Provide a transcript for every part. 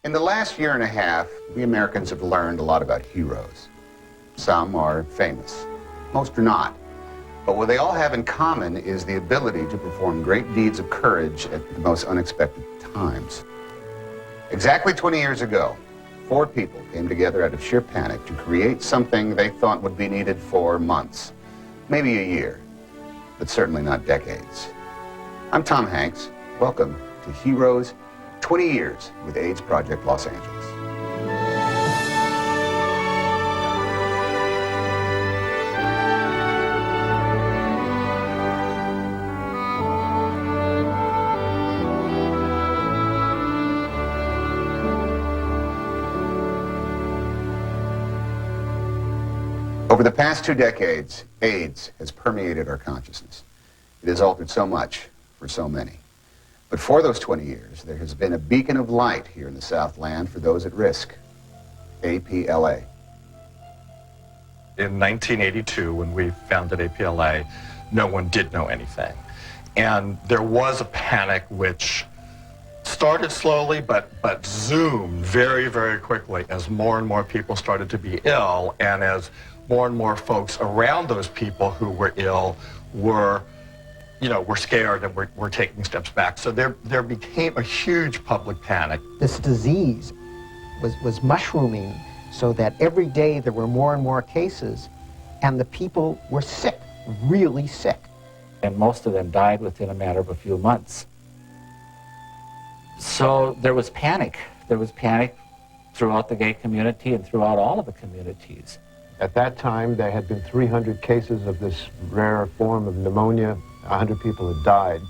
In the last year and a half, we Americans have learned a lot about heroes. Some are famous, most are not. But what they all have in common is the ability to perform great deeds of courage at the most unexpected times. Exactly 20 years ago, 4 people came together out of sheer panic to create something they thought would be needed for months, maybe a year, but certainly not decades. I'm Tom Hanks. Welcome to Heroes 20 Years with AIDS Project Los Angeles. Over the past 2 decades, AIDS has permeated our consciousness. It has altered so much for so many. But for those 20 years, there has been a beacon of light here in the Southland for those at risk, APLA. In 1982, when we founded APLA, no one did know anything. And there was a panic which started slowly, but zoomed very, very quickly as more and more people started to be ill, and as more and more folks around those people who were ill were scared and were taking steps back. So there became a huge public panic. This disease was mushrooming so that every day there were more and more cases, and the people were sick, really sick. And most of them died within a matter of a few months. So there was panic. There was panic throughout the gay community and throughout all of the communities. At that time, there had been 300 cases of this rare form of pneumonia. 100 people had died.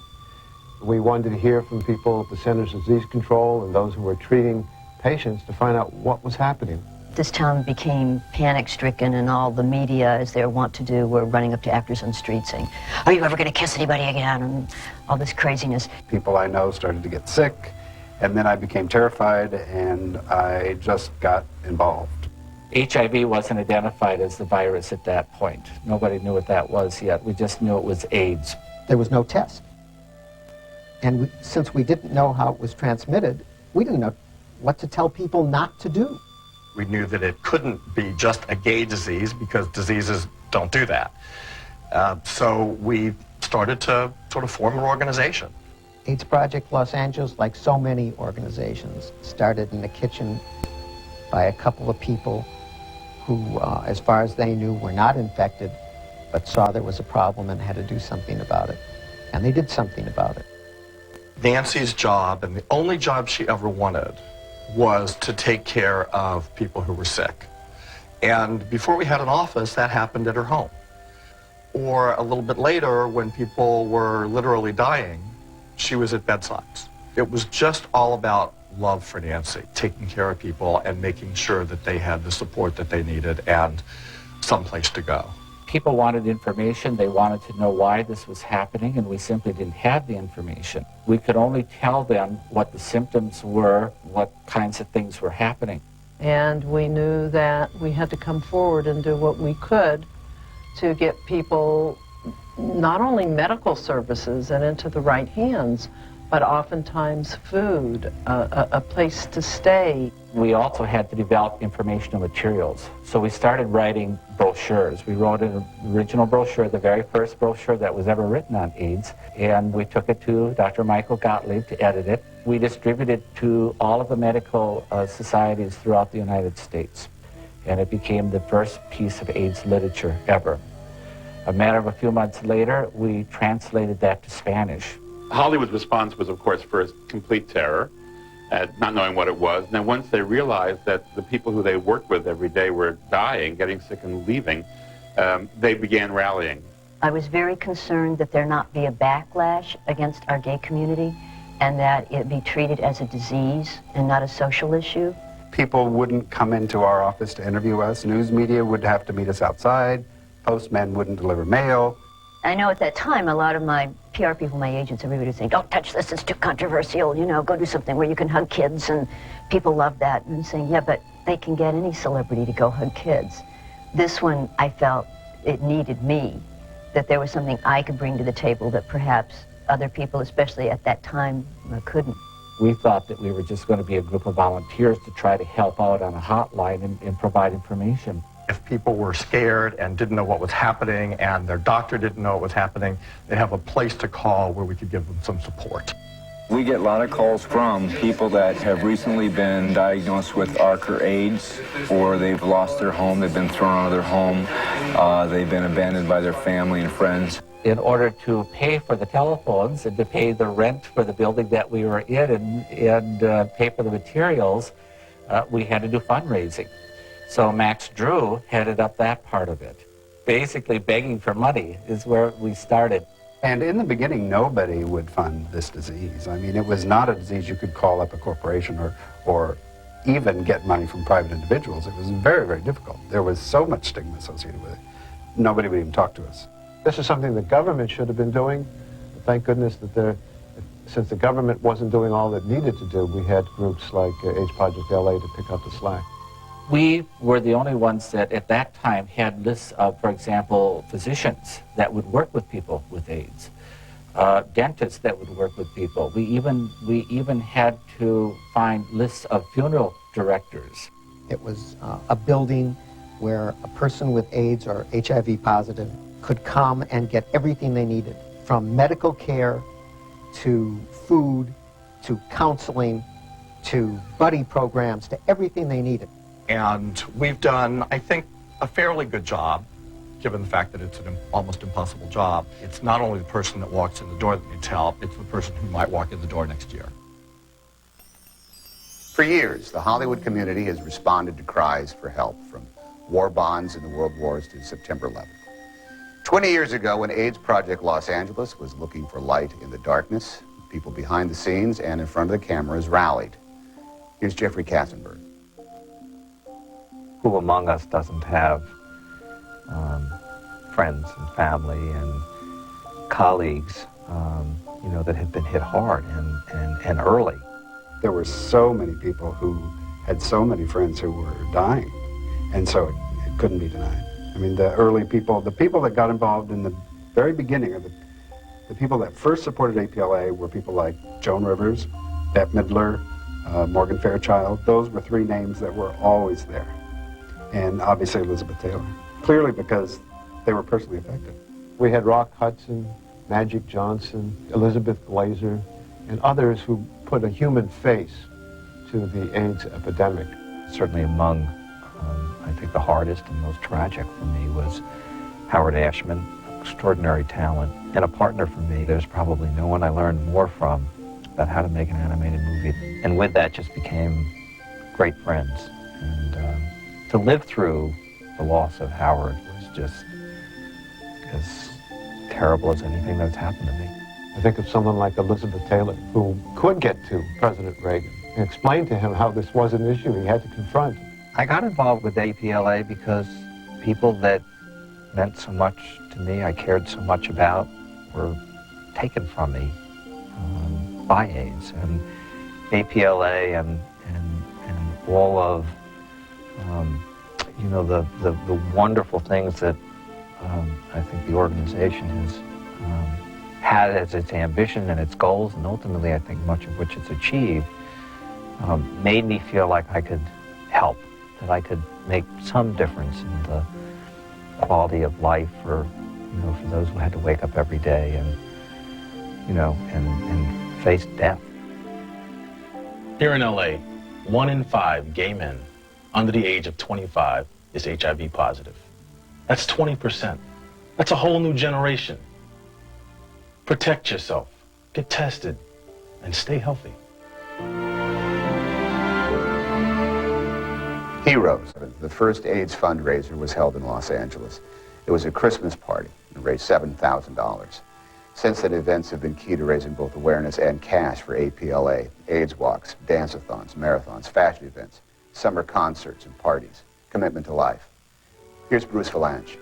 We wanted to hear from people at the Centers for Disease Control and those who were treating patients to find out what was happening. This town became panic-stricken, and all the media, as they're wont to do, were running up to actors on the street saying, "Are you ever going to kiss anybody again?" and all this craziness. People I know started to get sick, and then I became terrified, and I just got involved. HIV wasn't identified as the virus at that point. Nobody knew what that was yet. We just knew it was AIDS. There was no test. And since we didn't know how it was transmitted, we didn't know what to tell people not to do. We knew that it couldn't be just a gay disease because diseases don't do that. So we started to sort of form an organization. AIDS Project Los Angeles, like so many organizations, started in the kitchen by a couple of people who, as far as they knew, were not infected, but saw there was a problem and had to do something about it. And they did something about it. Nancy's job, and the only job she ever wanted, was to take care of people who were sick. And before we had an office, that happened at her home. Or a little bit later, when people were literally dying, she was at bedsides. It was just all about love for Nancy, taking care of people and making sure that they had the support that they needed and some place to go. People wanted information. They wanted to know why this was happening, and we simply didn't have the information. We could only tell them what the symptoms were, what kinds of things were happening. And we knew that we had to come forward and do what we could to get people not only medical services and into the right hands, but oftentimes food, a place to stay. We also had to develop informational materials. So we started writing brochures. We wrote an original brochure, the very first brochure that was ever written on AIDS, and we took it to Dr. Michael Gottlieb to edit it. We distributed it to all of the medical societies throughout the United States, and it became the first piece of AIDS literature ever. A matter of a few months later, we translated that to Spanish. Hollywood's response was, of course, first complete terror, not knowing what it was. And then once they realized that the people who they worked with every day were dying, getting sick and leaving, they began rallying. I was very concerned that there not be a backlash against our gay community and that it be treated as a disease and not a social issue. People wouldn't come into our office to interview us. News media would have to meet us outside. Postmen wouldn't deliver mail. I know at that time, a lot of my PR people, my agents, everybody was saying, "Don't touch this, it's too controversial, go do something where you can hug kids," and people love that, and saying, yeah, but they can get any celebrity to go hug kids. This one, I felt it needed me, that there was something I could bring to the table that perhaps other people, especially at that time, couldn't. We thought that we were just going to be a group of volunteers to try to help out on a hotline and provide information. If people were scared and didn't know what was happening and their doctor didn't know what was happening, they'd have a place to call where we could give them some support. We get a lot of calls from people that have recently been diagnosed with ARC or AIDS, or they've lost their home, they've been thrown out of their home, they've been abandoned by their family and friends. In order to pay for the telephones and to pay the rent for the building that we were in and pay for the materials, we had to do fundraising. So Max Drew headed up that part of it. Basically begging for money is where we started. And in the beginning, nobody would fund this disease. I mean, it was not a disease you could call up a corporation or even get money from private individuals. It was very, very difficult. There was so much stigma associated with it. Nobody would even talk to us. This is something the government should have been doing. Thank goodness that since the government wasn't doing all it needed to do, we had groups like AIDS Project LA to pick up the slack. We were the only ones that at that time had lists of, for example, physicians that would work with people with AIDS, dentists that would work with people. We even had to find lists of funeral directors. It was a building where a person with AIDS or HIV positive could come and get everything they needed, from medical care to food to counseling to buddy programs to everything they needed. And we've done, I think, a fairly good job, given the fact that it's an almost impossible job. It's not only the person that walks in the door that needs help, it's the person who might walk in the door next year. For years, the Hollywood community has responded to cries for help, from war bonds in the World Wars to September 11th. 20 years ago, when AIDS Project Los Angeles was looking for light in the darkness, people behind the scenes and in front of the cameras rallied. Here's Jeffrey Katzenberg. Who among us doesn't have friends and family and colleagues, that had been hit hard and early? There were so many people who had so many friends who were dying, and so it couldn't be denied. I mean, the early people, the people that got involved in the very beginning, of the people that first supported APLA were people like Joan Rivers, Bette Midler, Morgan Fairchild. Those were three names that were always there. And obviously Elizabeth Taylor, clearly because they were personally affected. We had Rock Hudson, Magic Johnson, Elizabeth Glaser, and others who put a human face to the AIDS epidemic. Certainly among, I think, the hardest and most tragic for me was Howard Ashman, extraordinary talent, and a partner for me. There's probably no one I learned more from about how to make an animated movie. And with that just became great friends. And to live through the loss of Howard was just as terrible as anything that's happened to me. I think of someone like Elizabeth Taylor, who could get to President Reagan and explain to him how this was an issue he had to confront. I got involved with APLA because people that meant so much to me, I cared so much about, were taken from me by AIDS. And APLA and all of the wonderful things that I think the organization has had as its ambition and its goals, and ultimately I think much of which it's achieved, made me feel like I could help, that I could make some difference in the quality of life for those who had to wake up every day and face death. Here in LA, 1 in 5 gay men under the age of 25 is HIV positive. That's 20%. That's a whole new generation. Protect yourself, get tested, and stay healthy. Heroes, the first AIDS fundraiser, was held in Los Angeles. It was a Christmas party and raised $7,000. Since then, events have been key to raising both awareness and cash for APLA, AIDS walks, dance-a-thons, marathons, fashion events, summer concerts and parties, commitment to life. Here's Bruce Valanche.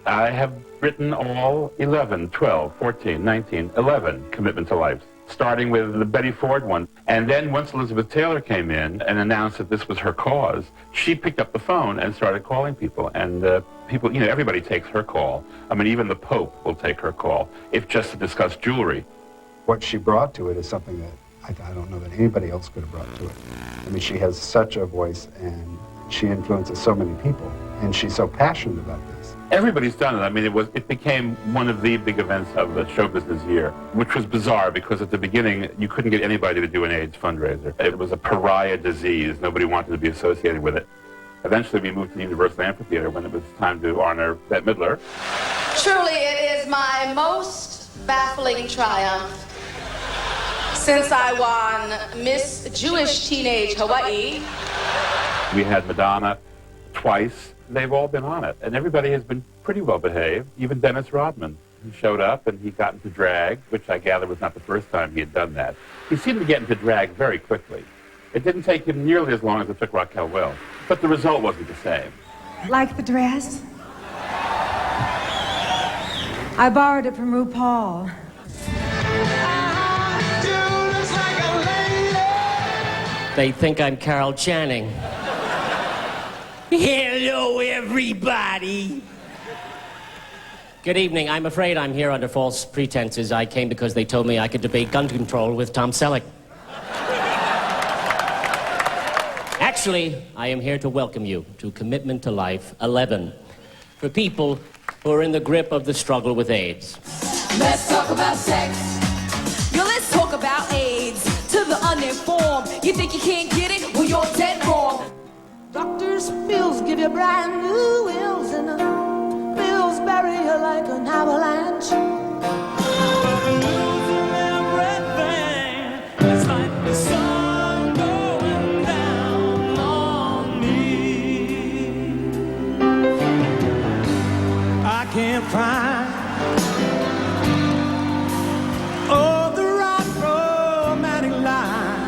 I have written all 11, 12, 14, 19, 11 commitment to life, starting with the Betty Ford one. And then once Elizabeth Taylor came in and announced that this was her cause, she picked up the phone and started calling people. And people, everybody takes her call. I mean, even the Pope will take her call, if just to discuss jewelry. What she brought to it is something that I don't know that anybody else could have brought to it. I mean, she has such a voice, and she influences so many people, and she's so passionate about this. Everybody's done it. I mean, it became one of the big events of the show business year, which was bizarre because at the beginning, you couldn't get anybody to do an AIDS fundraiser. It was a pariah disease. Nobody wanted to be associated with it. Eventually, we moved to the Universal Amphitheater when it was time to honor Bette Midler. Truly, it is my most baffling triumph since I won Miss Jewish Teenage Hawaii. We had Madonna twice. They've all been on it, and everybody has been pretty well behaved. Even Dennis Rodman. He showed up and he got into drag, which I gather was not the first time he had done that. He seemed to get into drag very quickly. It didn't take him nearly as long as it took Raquel Welch, but the result wasn't the same. Like the dress? I borrowed it from RuPaul. They think I'm Carol Channing. Hello, everybody. Good evening. I'm afraid I'm here under false pretenses. I came because they told me I could debate gun control with Tom Selleck. Actually, I am here to welcome you to Commitment to Life 11 for people who are in the grip of the struggle with AIDS. Let's talk about sex. Yo, let's talk about AIDS. To the uninformed, you think you can't get it? Well, you're dead wrong. Doctor's pills give you brand new wills, and the pills bury you like an avalanche. It's like the sun going down on me. I can't find the right romantic line.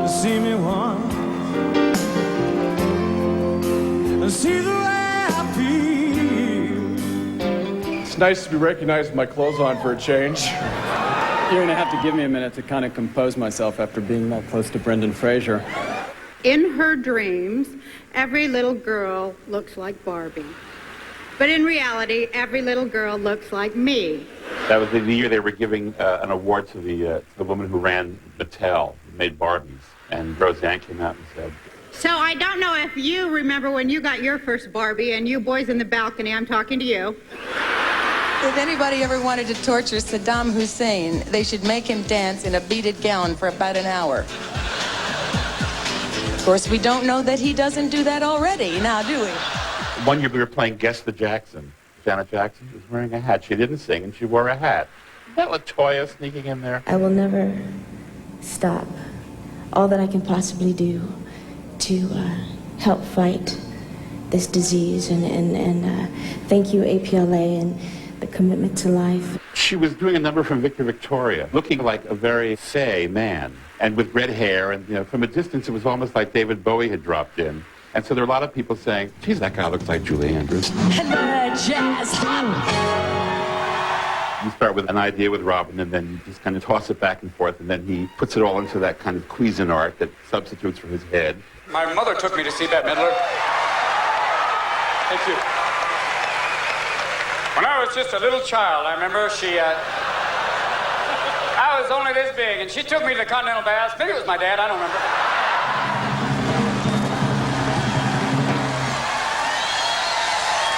See me once, see the way I feel. It's nice to be recognized with my clothes on for a change. You're gonna have to give me a minute to kind of compose myself after being that close to Brendan Fraser. In her dreams, every little girl looks like Barbie. But in reality, every little girl looks like me. That was the year they were giving an award to the woman who ran Mattel, made Barbies. And Roseanne came out and said, So I don't know if you remember when you got your first Barbie, and you boys in the balcony, I'm talking to you. If anybody ever wanted to torture Saddam Hussein, they should make him dance in a beaded gown for about an hour. Of course, we don't know that he doesn't do that already, now do we? One year we were playing Guess the Jackson. Janet Jackson was wearing a hat. She didn't sing, and she wore a hat. Is that LaToya sneaking in there? I will never stop. All that I can possibly do to help fight this disease, and thank you, APLA, and the Commitment to Life. She was doing a number from Victor Victoria, looking like a very say man, and with red hair, and from a distance it was almost like David Bowie had dropped in. And so there are a lot of people saying, geez, that guy looks like Julie Andrews. You start with an idea with Robin, and then you just kind of toss it back and forth, and then he puts it all into that kind of Cuisinart that substitutes for his head. My mother took me to see Bette Midler. Thank you. When I was just a little child, I remember I was only this big, and she took me to the Continental Baths. Maybe it was my dad, I don't remember.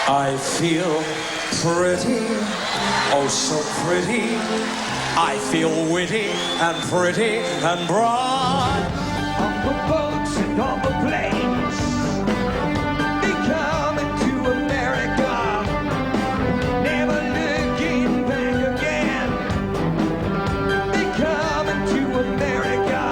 I feel pretty, oh so pretty. I feel witty and pretty and broad. On the boats and on the planes, be coming to America, never looking back again. Be coming to America.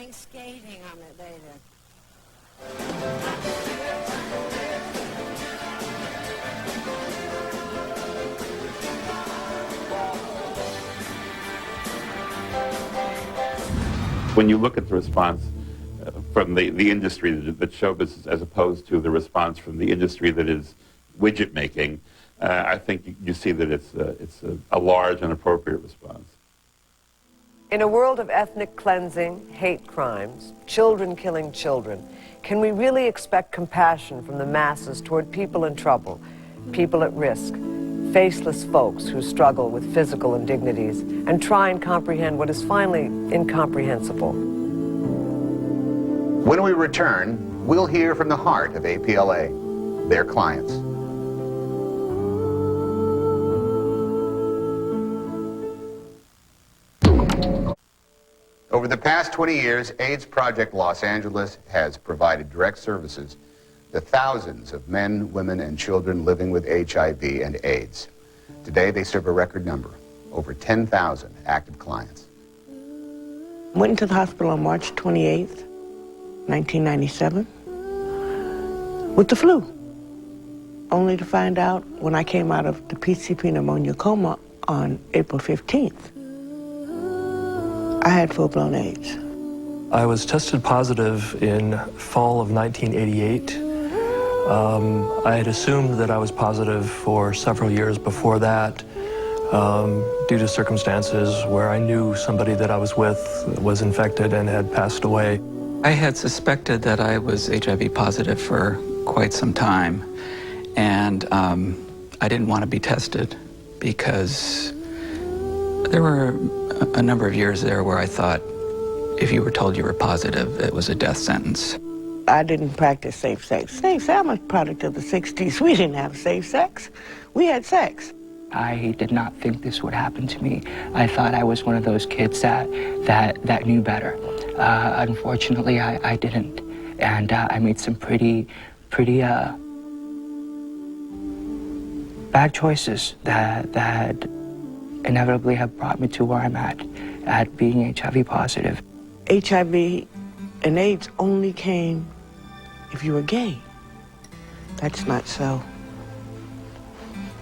going skating on it later. When you look at the response from the industry that's show business as opposed to the response from the industry that is widget making, I think you see that it's a large and appropriate response. In a world of ethnic cleansing, hate crimes, children killing children, can we really expect compassion from the masses toward people in trouble, people at risk, faceless folks who struggle with physical indignities and try and comprehend what is finally incomprehensible? When we return, we'll hear from the heart of APLA, their clients. Over the past 20 years, AIDS Project Los Angeles has provided direct services to thousands of men, women, and children living with HIV and AIDS. Today, they serve a record number, over 10,000 active clients. Went into the hospital on March 28th, 1997, with the flu, only to find out when I came out of the PCP pneumonia coma on April 15th. I had full-blown AIDS. I was tested positive in fall of 1988. I had assumed that I was positive for several years before that due to circumstances where I knew somebody that I was with was infected and had passed away. I had suspected that I was HIV positive for quite some time, and I didn't want to be tested because there were a number of years there where I thought if you were told you were positive, it was a death sentence. I didn't practice safe sex. I'm a product of the 60s. We didn't have safe sex. We had sex. I did not think this would happen to me. I thought I was one of those kids that knew better. Unfortunately, I didn't. And I made some pretty bad choices that inevitably have brought me to where I'm at being HIV positive. HIV and AIDS only came if you were gay. That's not so.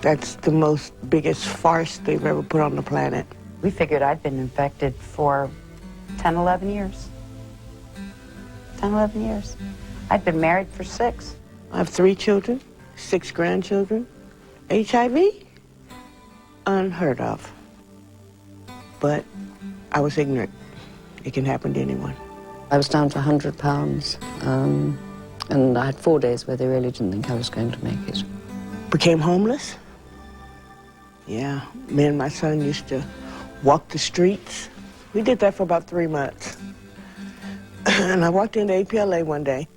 That's the most biggest farce they've ever put on the planet. We figured I'd been infected for 10, 11 years. 10, 11 years. I'd been married for 6. I have 3 children, 6 grandchildren. HIV? Unheard of. But I was ignorant. It can happen to anyone. I was down to 100 pounds, and I had 4 days where they really didn't think I was going to make it. Became homeless? Yeah, me and my son used to walk the streets. We did that for about 3 months. And I walked into APLA one day,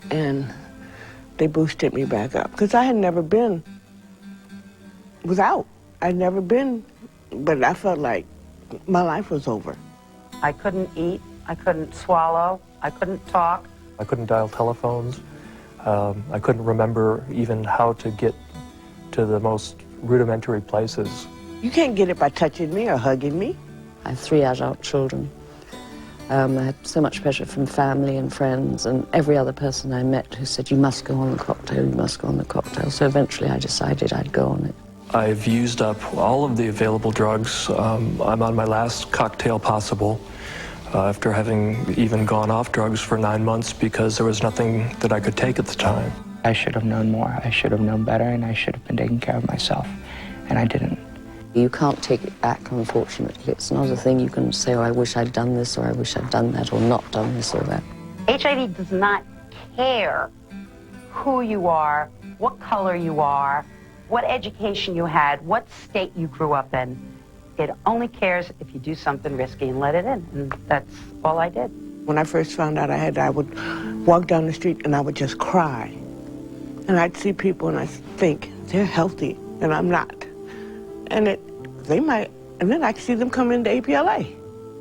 and they boosted me back up, because I had never been without. I'd never been, but I felt like my life was over. I couldn't eat, I couldn't swallow, I couldn't talk. I couldn't dial telephones. I couldn't remember even how to get to the most rudimentary places. You can't get it by touching me or hugging me. I have 3 adult children. I had so much pressure from family and friends and every other person I met who said, you must go on the cocktail, you must go on the cocktail. So eventually I decided I'd go on it. I've used up all of the available drugs. I'm on my last cocktail possible after having even gone off drugs for 9 months because there was nothing that I could take at the time. I should have known more. I should have known better, and I should have been taking care of myself, and I didn't. You can't take it back, unfortunately. It's not a thing you can say, oh, I wish I'd done this, or I wish I'd done that, or not done this or that. HIV does not care who you are, what color you are, what education you had, what state you grew up in. It only cares if you do something risky and let it in, and that's all I did. When I first found out I would walk down the street and I would just cry. And I'd see people and I'd think, they're healthy, and I'm not. And they might, and then I could see them come into APLA.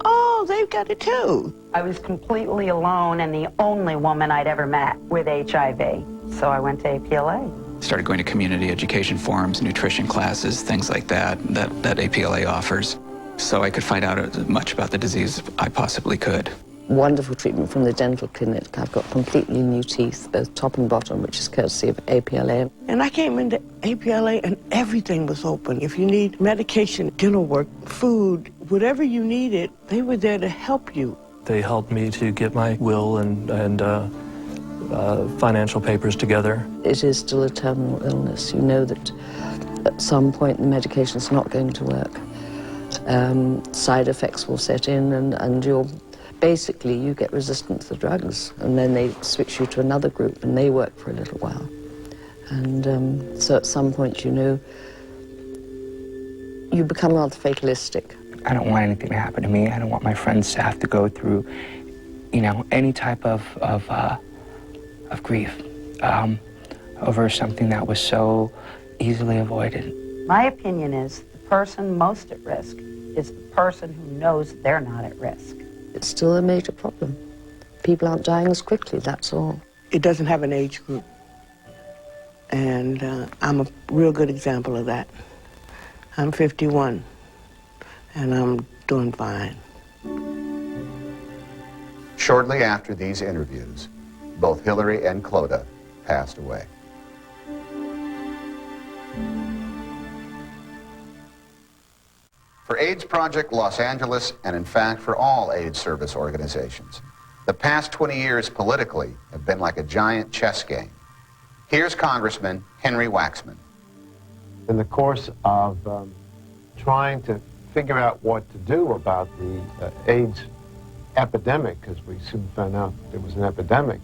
Oh, they've got it too. I was completely alone and the only woman I'd ever met with HIV. So I went to APLA. Started going to community education forums, nutrition classes, things like that APLA offers. so I could find out as much about the disease as I possibly could. Wonderful treatment from the dental clinic. I've got completely new teeth, both top and bottom, which is courtesy of APLA. And I came into APLA and everything was open. If you need medication, dental work, food, whatever you needed, they were there to help you. They helped me to get my will and financial papers together. It is still a terminal illness. You know that at some point the medication's not going to work. Side effects will set in and basically you get resistant to the drugs, and then they switch you to another group and they work for a little while. And so at some point, you know, you become rather fatalistic. I don't want anything to happen to me. I don't want my friends to have to go through, you know, any type of grief over something that was so easily avoided. My opinion is the person most at risk is the person who knows they're not at risk. It's still a major problem. People aren't dying as quickly, that's all. It doesn't have an age group. And I'm a real good example of that. I'm 51, and I'm doing fine. Shortly after these interviews, both Hillary and Clodagh passed away. For AIDS Project Los Angeles, and in fact for all AIDS service organizations, the past 20 years politically have been like a giant chess game. Here's Congressman Henry Waxman. In the course of trying to figure out what to do about the AIDS epidemic, because we soon found out it was an epidemic,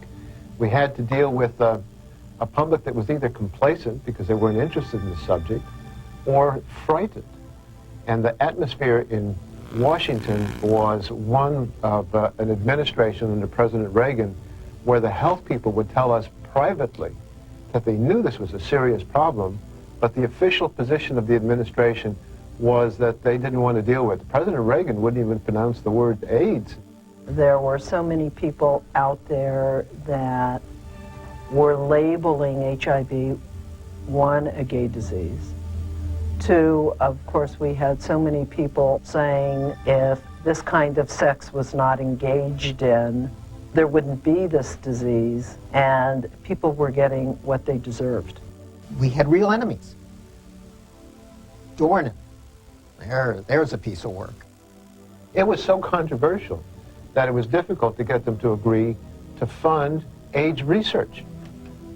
we had to deal with a public that was either complacent because they weren't interested in the subject or frightened. And the atmosphere in Washington was one of an administration under President Reagan where the health people would tell us privately that they knew this was a serious problem, but the official position of the administration was that they didn't want to deal with it. President Reagan wouldn't even pronounce the word AIDS. There were so many people out there that were labeling HIV, one, a gay disease. Two, of course, we had so many people saying if this kind of sex was not engaged in, there wouldn't be this disease, and people were getting what they deserved. We had real enemies. Dornan, there's a piece of work. It was so controversial that it was difficult to get them to agree to fund AIDS research.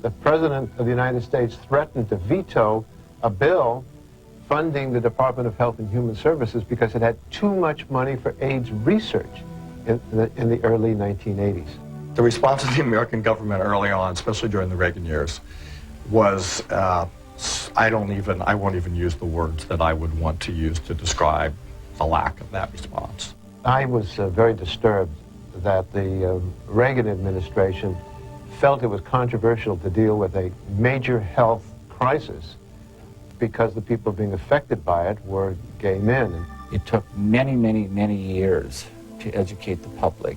The President of the United States threatened to veto a bill funding the Department of Health and Human Services because it had too much money for AIDS research in the early 1980s. The response of the American government early on, especially during the Reagan years, was, I won't even use the words that I would want to use to describe the lack of that response. I was very disturbed that the Reagan administration felt it was controversial to deal with a major health crisis because the people being affected by it were gay men. It took many, many, many years to educate the public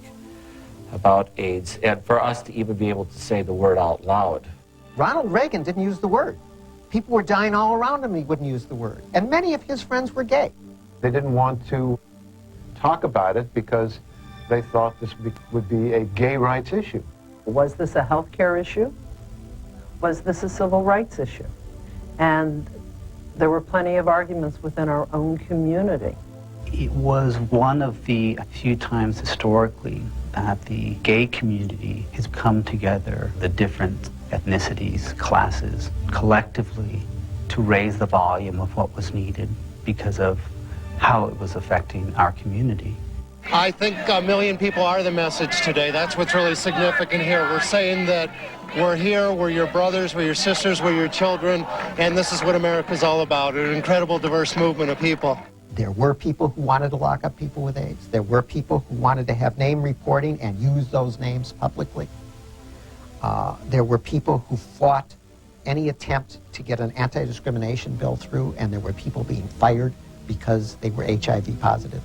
about AIDS, and for us to even be able to say the word out loud. Ronald Reagan didn't use the word. People were dying all around him, he wouldn't use the word. And many of his friends were gay. They didn't want to talk about it because they thought this would be a gay rights issue. Was this a health care issue? Was this a civil rights issue? And there were plenty of arguments within our own community. It was one of the few times historically that the gay community has come together, the different ethnicities, classes, collectively to raise the volume of what was needed because of how it was affecting our community. I think 1 million people are the message today. That's what's really significant here. We're saying that we're here, we're your brothers, we're your sisters, we're your children, and this is what America's all about, an incredible diverse movement of people. There were people who wanted to lock up people with AIDS. There were people who wanted to have name reporting and use those names publicly. There were people who fought any attempt to get an anti-discrimination bill through, and there were people being fired because they were HIV positive.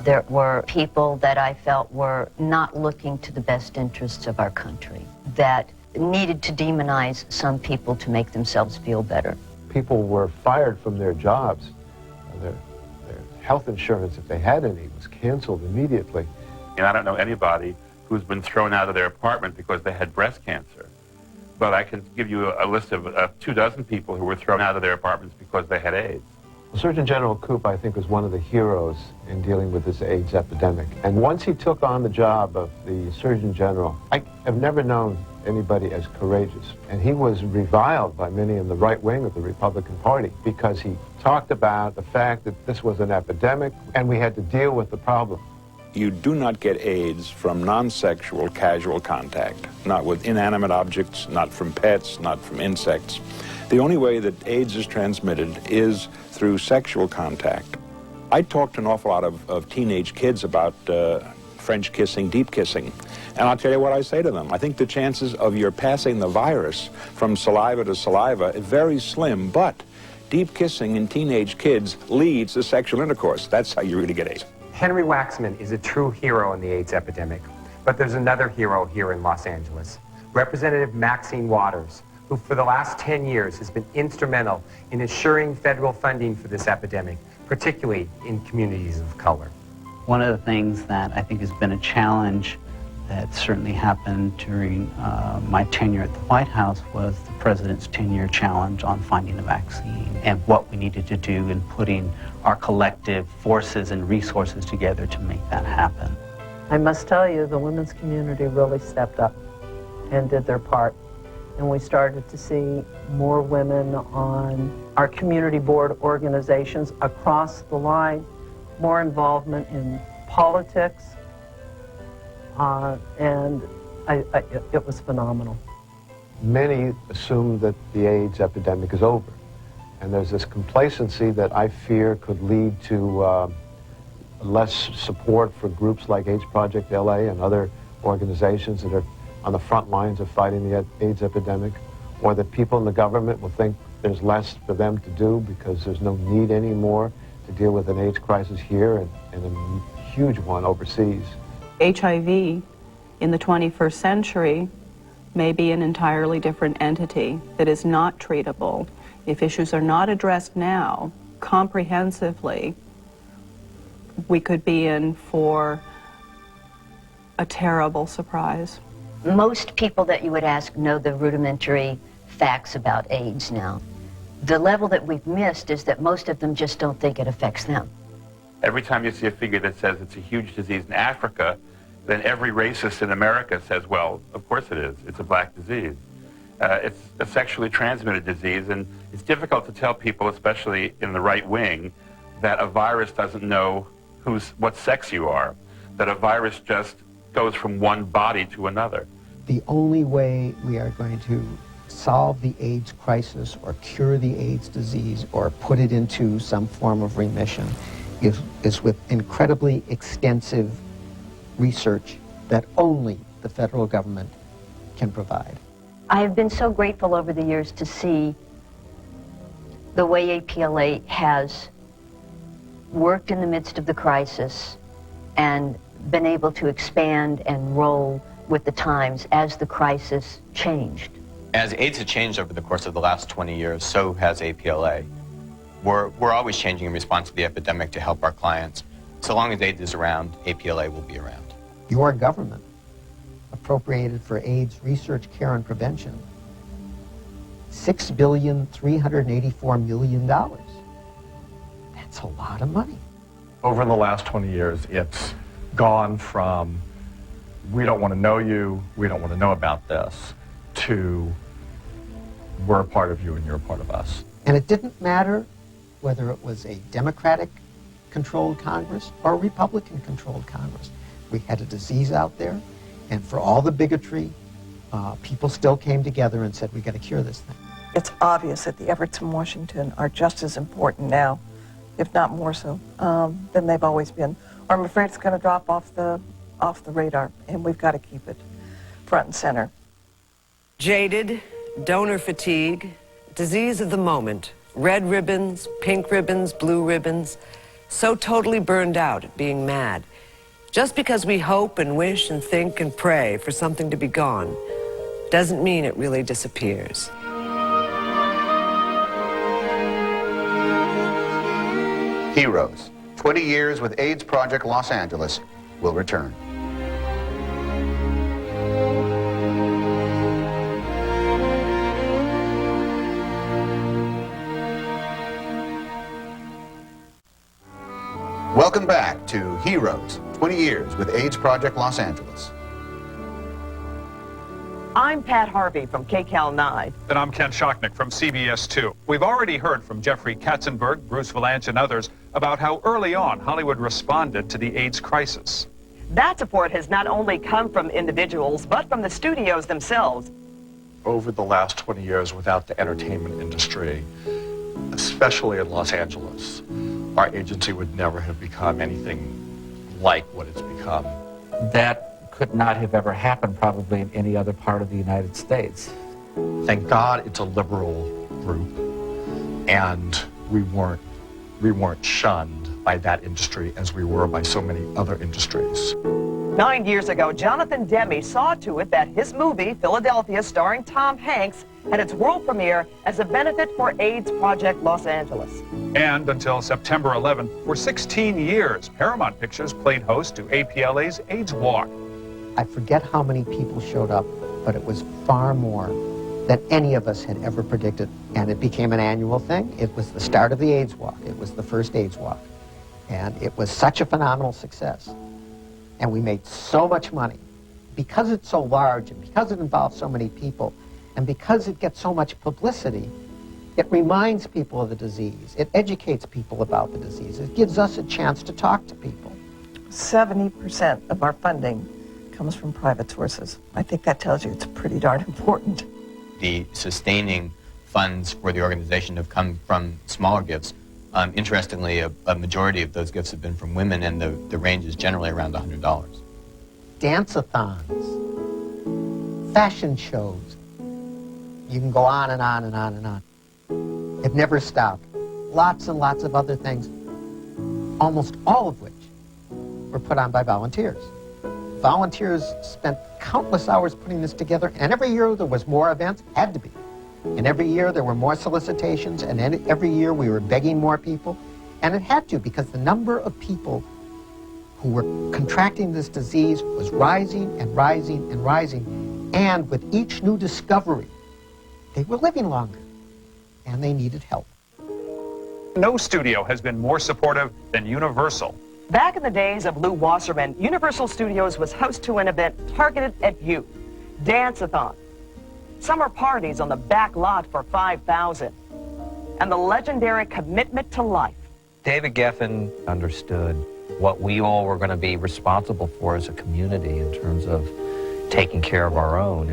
There were people that I felt were not looking to the best interests of our country, that needed to demonize some people to make themselves feel better. People were fired from their jobs. Their health insurance, if they had any, was canceled immediately. And I don't know anybody who's been thrown out of their apartment because they had breast cancer. But I can give you a list of 24 people who were thrown out of their apartments because they had AIDS. Surgeon General Koop, I think, was one of the heroes in dealing with this AIDS epidemic. And once he took on the job of the Surgeon General, I have never known anybody as courageous. And he was reviled by many in the right wing of the Republican Party because he talked about the fact that this was an epidemic and we had to deal with the problem. You do not get AIDS from non-sexual casual contact, not with inanimate objects, not from pets, not from insects. The only way that AIDS is transmitted is through sexual contact. I talked to an awful lot of teenage kids about French kissing, deep kissing, and I'll tell you what I say to them. I think the chances of your passing the virus from saliva to saliva is very slim, but deep kissing in teenage kids leads to sexual intercourse. That's how you really get AIDS. Henry Waxman is a true hero in the AIDS epidemic, but there's another hero here in Los Angeles, Representative Maxine Waters, who for the last 10 years has been instrumental in assuring federal funding for this epidemic, particularly in communities of color. One of the things that I think has been a challenge that certainly happened during my tenure at the White House was the President's 10-year challenge on finding a vaccine and what we needed to do in putting our collective forces and resources together to make that happen. I must tell you, the women's community really stepped up and did their part. And we started to see more women on our community board organizations across the line, more involvement in politics, and it was phenomenal. Many assume that the AIDS epidemic is over. And there's this complacency that I fear could lead to less support for groups like AIDS Project LA and other organizations that are on the front lines of fighting the AIDS epidemic, or that people in the government will think there's less for them to do because there's no need anymore to deal with an AIDS crisis here and a huge one overseas. HIV in the 21st century may be an entirely different entity that is not treatable. If issues are not addressed now comprehensively, we could be in for a terrible surprise. Most people that you would ask know the rudimentary facts about AIDS now. The level that we've missed is that most of them just don't think it affects them. Every time you see a figure that says it's a huge disease in Africa, then every racist in America says, well, of course it is. It's a black disease. It's a sexually transmitted disease, and it's difficult to tell people, especially in the right wing, that a virus doesn't know what sex you are, that a virus just goes from one body to another. The only way we are going to solve the AIDS crisis or cure the AIDS disease or put it into some form of remission is with incredibly extensive research that only the federal government can provide. I have been so grateful over the years to see the way APLA has worked in the midst of the crisis and been able to expand and roll with the times as the crisis changed. As AIDS has changed over the course of the last 20 years, so has APLA. We're always changing in response to the epidemic to help our clients. So long as AIDS is around, APLA will be around. Your government appropriated for AIDS research, care, and prevention $6,384,000,000. That's a lot of money. Over the last 20 years, it's gone from, we don't want to know you, we don't want to know about this, to we're a part of you and you're a part of us. And it didn't matter whether it was a Democratic-controlled Congress or a Republican-controlled Congress. We had a disease out there, and for all the bigotry, people still came together and said, we got to cure this thing. It's obvious that the efforts in Washington are just as important now, if not more so, than they've always been. Or I'm afraid it's going to drop off the radar, and we've got to keep it front and center. Jaded, donor fatigue, disease of the moment, red ribbons, pink ribbons, blue ribbons, so totally burned out at being mad. Just because we hope and wish and think and pray for something to be gone doesn't mean it really disappears. Heroes. 20 Years with AIDS Project Los Angeles will return. Welcome back to Heroes, 20 Years with AIDS Project Los Angeles. I'm Pat Harvey from KCAL 9. And I'm Ken Shocknick from CBS 2. We've already heard from Jeffrey Katzenberg, Bruce Valanche, and others about how early on Hollywood responded to the AIDS crisis. That support has not only come from individuals, but from the studios themselves. Over the last 20 years, without the entertainment industry, especially in Los Angeles, our agency would never have become anything like what it's become. That could not have ever happened probably in any other part of the United States. Thank God it's a liberal group, and we weren't shunned by that industry as we were by so many other industries. 9 years ago, Jonathan Demme saw to it that his movie, Philadelphia, starring Tom Hanks, had its world premiere as a benefit for AIDS Project Los Angeles. And until September 11th, for 16 years, Paramount Pictures played host to APLA's AIDS Walk. I forget how many people showed up, but it was far more than any of us had ever predicted. And it became an annual thing. It was the start of the AIDS Walk. It was the first AIDS Walk. And it was such a phenomenal success. And we made so much money. Because it's so large, and because it involves so many people, and because it gets so much publicity, it reminds people of the disease. It educates people about the disease. It gives us a chance to talk to people. 70% of our funding comes from private sources. I think that tells you it's pretty darn important. The sustaining funds for the organization have come from smaller gifts. Interestingly, a majority of those gifts have been from women, and the range is generally around $100. Dance-a-thons, fashion shows. You can go on and on and on and on. It never stopped. Lots and lots of other things, almost all of which were put on by volunteers. Volunteers spent countless hours putting this together, and every year there was more events, had to be. And every year there were more solicitations, and every year we were begging more people. And it had to, because the number of people who were contracting this disease was rising and rising and rising. And with each new discovery, they were living longer, and they needed help. No studio has been more supportive than Universal. Back in the days of Lou Wasserman, Universal Studios was host to an event targeted at youth, Dance-a-thon. Summer parties on the back lot for 5,000, and the legendary Commitment to Life. David Geffen understood what we all were going to be responsible for as a community in terms of taking care of our own,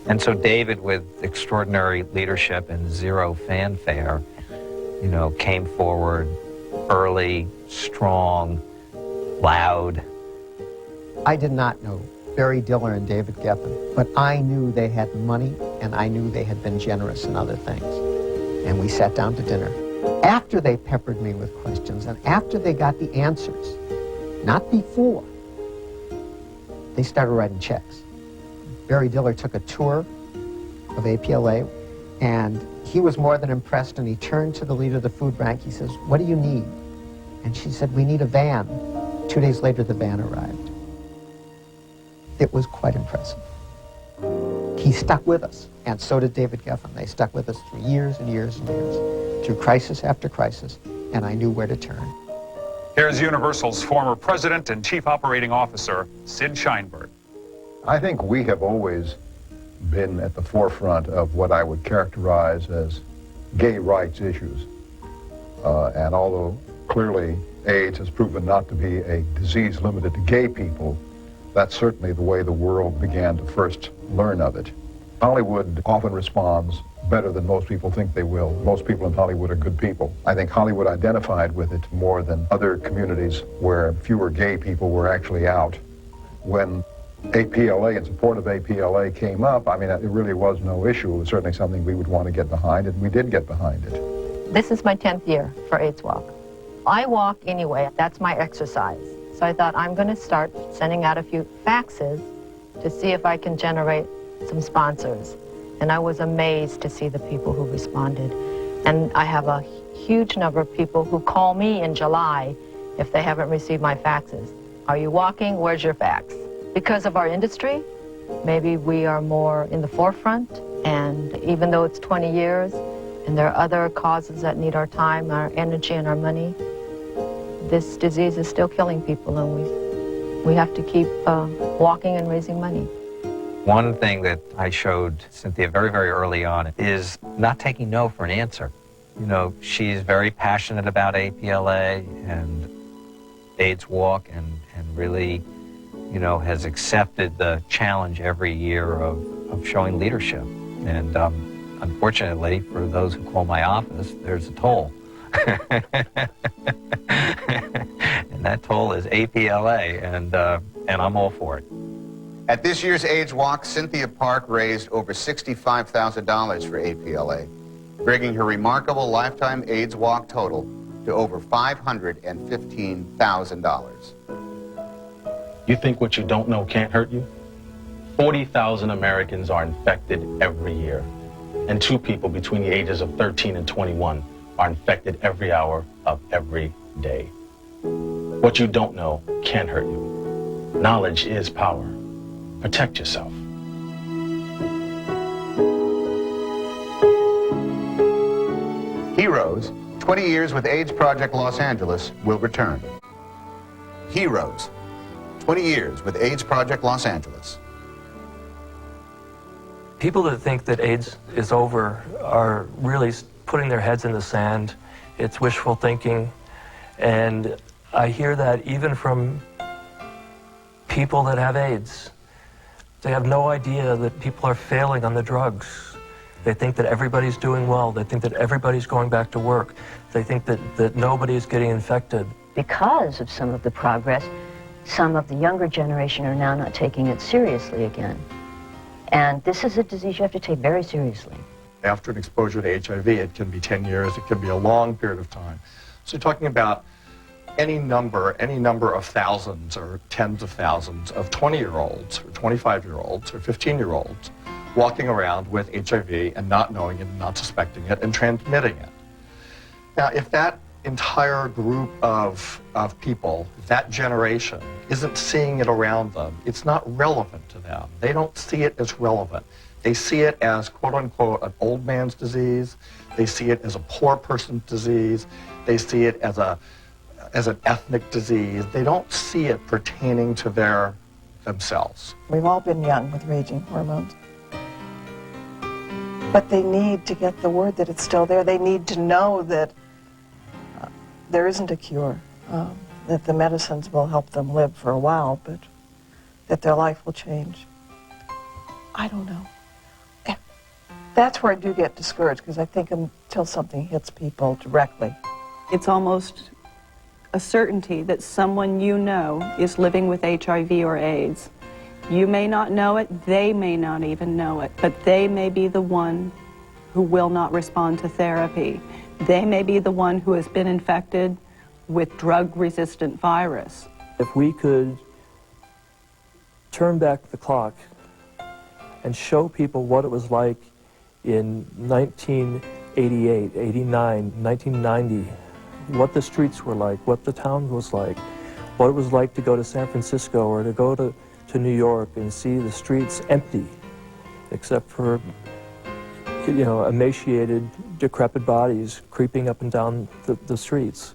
and so David, with extraordinary leadership and zero fanfare, you know, came forward early, strong, loud. I did not know Barry Diller and David Geffen, but I knew they had money, and I knew they had been generous in other things. And we sat down to dinner. After they peppered me with questions, and after they got the answers, not before, they started writing checks. Barry Diller took a tour of APLA, and he was more than impressed, and he turned to the leader of the food bank. He says, "What do you need?" And she said, "We need a van." 2 days later, the van arrived. It was quite impressive. He stuck with us, and so did David Geffen. They stuck with us through years and years and years, through crisis after crisis, and I knew where to turn. Here's Universal's former president and chief operating officer, Sid Sheinberg. I think we have always been at the forefront of what I would characterize as gay rights issues. And although clearly AIDS has proven not to be a disease limited to gay people, that's certainly the way the world began to first learn of it. Hollywood often responds better than most people think they will. Most people in Hollywood are good people. I think Hollywood identified with it more than other communities where fewer gay people were actually out. When APLA, in support of APLA, came up, I mean, it really was no issue. It was certainly something we would want to get behind, and we did get behind it. This is my 10th year for AIDS Walk. I walk anyway. That's my exercise. So I thought I'm going to start sending out a few faxes to see if I can generate some sponsors. And I was amazed to see the people who responded. And I have a huge number of people who call me in July if they haven't received my faxes. Are you walking? Where's your fax? Because of our industry, maybe we are more in the forefront, and even though it's 20 years and there are other causes that need our time, our energy, and our money, this disease is still killing people, and we have to keep walking and raising money. One thing that I showed Cynthia very, very early on is not taking no for an answer. You know, she's very passionate about APLA and AIDS Walk, and really, you know, has accepted the challenge every year of showing leadership. And unfortunately, for those who call my office, there's a toll. And that toll is APLA, and I'm all for it. At this year's AIDS Walk, Cynthia Park raised over $65,000 for APLA, bringing her remarkable lifetime AIDS Walk total to over $515,000. You think what you don't know can't hurt you? 40,000 Americans are infected every year, and 2 people between the ages of 13 and 21 are infected every hour of every day. What you don't know can hurt you. Knowledge is power. Protect yourself. Heroes, 20 Years with AIDS Project Los Angeles will return. Heroes, 20 Years with AIDS Project Los Angeles. People that think that AIDS is over are really putting their heads in the sand. It's wishful thinking. And I hear that even from people that have AIDS. They have no idea that people are failing on the drugs. They think that everybody's doing well. They think that everybody's going back to work. They think that nobody's getting infected. Because of some of the progress, some of the younger generation are now not taking it seriously again. And this is a disease you have to take very seriously. After an exposure to HIV, it can be 10 years, it can be a long period of time. So you're talking about any number of thousands or tens of thousands of 20-year-olds or 25-year-olds or 15-year-olds walking around with HIV and not knowing it and not suspecting it and transmitting it. Now, if that entire group of people, that generation, isn't seeing it around them, it's not relevant to them. They don't see it as relevant. They see it as, quote-unquote, an old man's disease. They see it as a poor person's disease. They see it as an ethnic disease. They don't see it pertaining to themselves. We've all been young with raging hormones. But they need to get the word that it's still there. They need to know that there isn't a cure, that the medicines will help them live for a while, but that their life will change. I don't know. That's where I do get discouraged, because I think until something hits people directly. It's almost a certainty that someone you know is living with HIV or AIDS. You may not know it, they may not even know it, but they may be the one who will not respond to therapy. They may be the one who has been infected with drug-resistant virus. If we could turn back the clock and show people what it was like in 1988, 89, 1990, what the streets were like, what the town was like, what it was like to go to San Francisco or to go to New York and see the streets empty, except for, you know, emaciated, decrepit bodies creeping up and down the streets.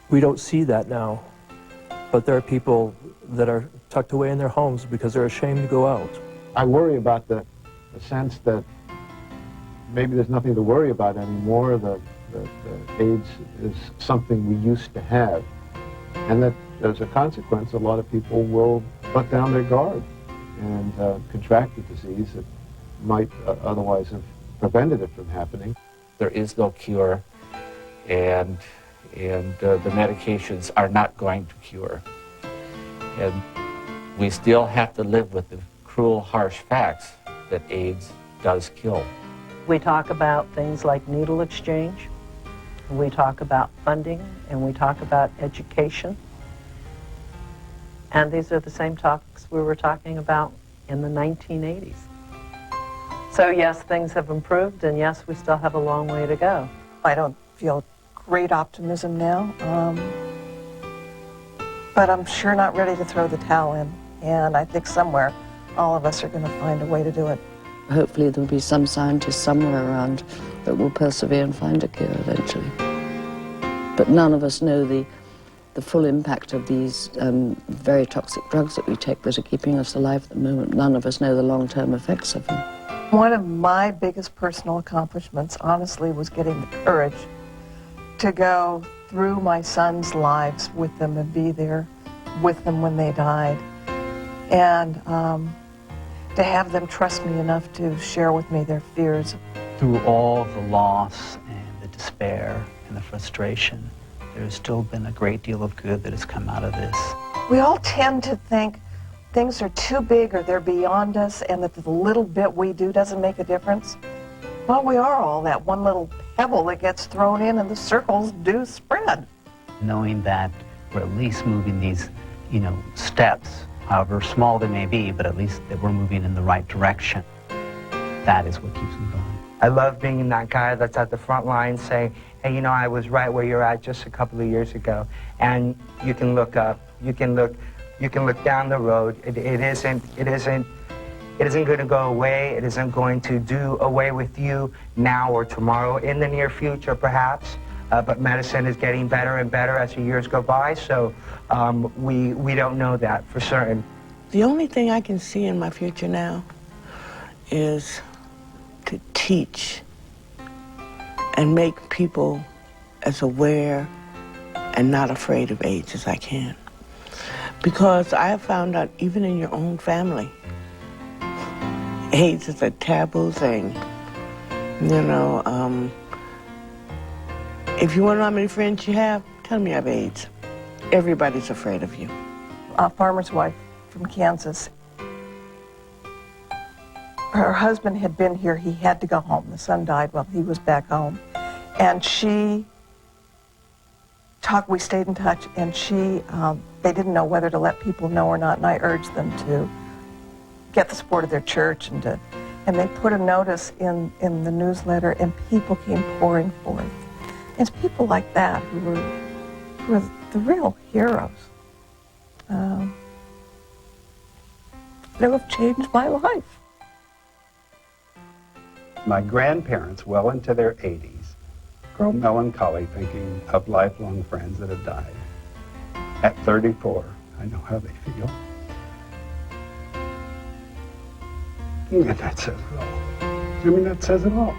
We don't see that now, but there are people that are tucked away in their homes because they're ashamed to go out. I worry about the sense that maybe there's nothing to worry about anymore, that AIDS is something we used to have, and that as a consequence, a lot of people will let down their guard and contract the disease that might otherwise have prevented it from happening. There is no cure, and the medications are not going to cure. And we still have to live with the cruel, harsh facts that AIDS does kill. We talk about things like needle exchange, we talk about funding, and we talk about education. And these are the same topics we were talking about in the 1980s. So yes, things have improved, and yes, we still have a long way to go. I don't feel great optimism now, but I'm sure not ready to throw the towel in. And I think somewhere all of us are going to find a way to do it. Hopefully there will be some scientist somewhere around that will persevere and find a cure eventually. But none of us know the full impact of these very toxic drugs that we take that are keeping us alive at the moment. None of us know the long-term effects of them. One of my biggest personal accomplishments, honestly, was getting the courage to go through my son's lives with them and be there with them when they died. And to have them trust me enough to share with me their fears. Through all the loss and the despair and the frustration, there's still been a great deal of good that has come out of this. We all tend to think things are too big or they're beyond us and that the little bit we do doesn't make a difference. Well, we are all that one little pebble that gets thrown in and the circles do spread. Knowing that we're at least moving these, steps, however small they may be, but at least that we're moving in the right direction. That is what keeps me going. I love being that guy that's at the front line saying, hey, I was right where you're at just a couple of years ago. And you can look up, you can look down the road. It isn't going to go away. It isn't going to do away with you now or tomorrow, in the near future perhaps. But medicine is getting better and better as the years go by, so we don't know that for certain. The only thing I can see in my future now is to teach and make people as aware and not afraid of AIDS as I can. Because I have found out, even in your own family, AIDS is a taboo thing. If you want to know how many friends you have, tell them you have AIDS. Everybody's afraid of you. A farmer's wife from Kansas. Her husband had been here. He had to go home. The son died while he was back home. And we stayed in touch, and they didn't know whether to let people know or not, and I urged them to get the support of their church, and they put a notice in the newsletter, and people came pouring forth. It's people like that who were the real heroes. They have changed my life. My grandparents, well into their 80s, grow melancholy thinking of lifelong friends that have died. At 34, I know how they feel. And that says it all. That says it all.